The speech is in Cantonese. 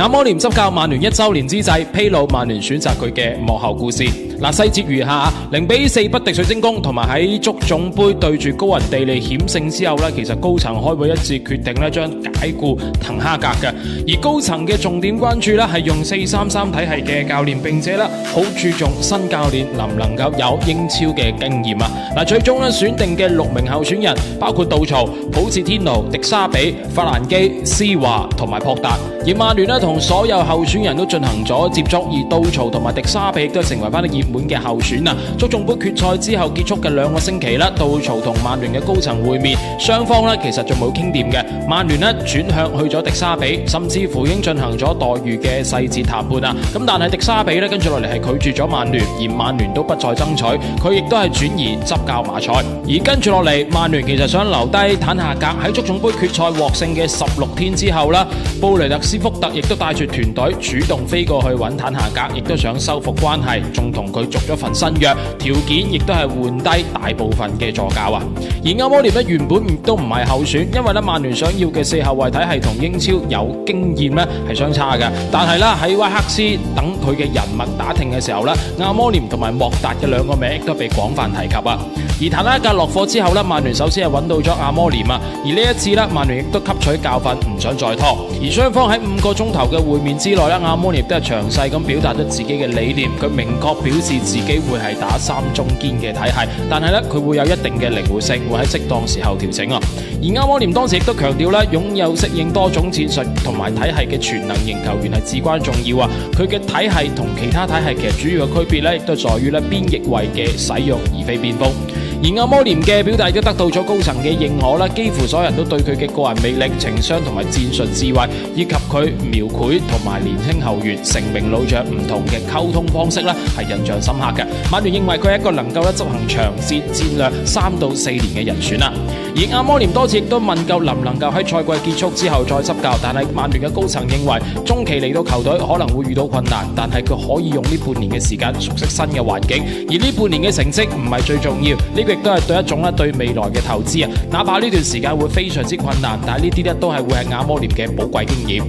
亞摩廉執教曼聯1週年之際，披露曼聯選擇佢嘅幕後故事。細節如下：0-4不敵水晶宮，同埋喺足總杯對住高雲地利險勝之後其實高層開會一致決定將解僱滕哈格嘅。而高層嘅重點關注係用4-3-3體系嘅教練，並且好注重新教練能唔能夠有英超嘅經驗啊！最終選定嘅6名候選人包括杜曹、普捷天奴、迪沙比、法蘭基、施華同埋博達。而曼聯同所有候選人都進行咗接觸，而杜曹同埋迪沙比亦都成為翻啲熱門嘅候選啊！足總杯決賽之後結束嘅2個星期杜曹同曼聯嘅高層會面，雙方其實仲冇傾掂嘅。曼聯轉向去咗迪沙比，甚至乎已經進行咗待遇嘅細節談判啊！咁但係迪沙比跟住落嚟係拒絕咗曼聯，而曼聯都不再爭取，佢亦都係轉移執教馬賽。而跟住落嚟，曼聯其實想留低坦夏格，喺足總杯決賽獲勝嘅16天之後布雷特斯福特亦都帶住團隊主動飛過去揾坦夏格，亦都想修復關係，仲同佢續咗份新約，條件亦都係換低大部分嘅助教啊。而亞摩廉原本亦都唔係候選，因為曼聯想要嘅4後衛體系同英超有經驗係相差嘅。但係喺威克斯等佢嘅人脈打聽嘅時候亞摩廉同埋莫達嘅2個名亦都被廣泛提及啊。而坦哈格落課之後曼聯首先係揾到咗亞摩廉啊，而呢一次曼聯亦都吸取教訓，唔想再拖。而雙方喺5個鐘頭嘅會面之內亞摩廉都係詳細咁表達咗自己嘅理念，佢明確表示自己會係打3中堅嘅體系，但係佢會有一定嘅靈活性，會喺適當時候調整啊。而亞摩廉當時亦都強調擁有適應多種戰術同埋體系嘅全能型球員係至關重要啊。佢嘅體系同其他體系其實主要嘅區別亦都在於邊翼位嘅使用，而非邊鋒。而亞摩廉嘅表達亦都得到咗高層嘅認可，幾乎所有人都對佢嘅個人魅力、情商同埋戰術智慧，以及佢描繪同埋年輕球員成名老將唔同嘅溝通方式係印象深刻嘅。曼聯認為佢係一個能夠執行長線戰略3到4年嘅人選啦。而亞摩廉多次亦都問夠能唔能夠喺賽季結束之後再執教，但係曼聯嘅高層認為中期嚟到球隊可能會遇到困難，但係佢可以用呢半年嘅時間熟悉新嘅環境，而呢半年嘅成績唔係最重要，呢個亦都係對一種對未來嘅投資啊。哪怕呢段時間會非常之困難，但係呢啲都係會係亞摩廉嘅寶貴經驗。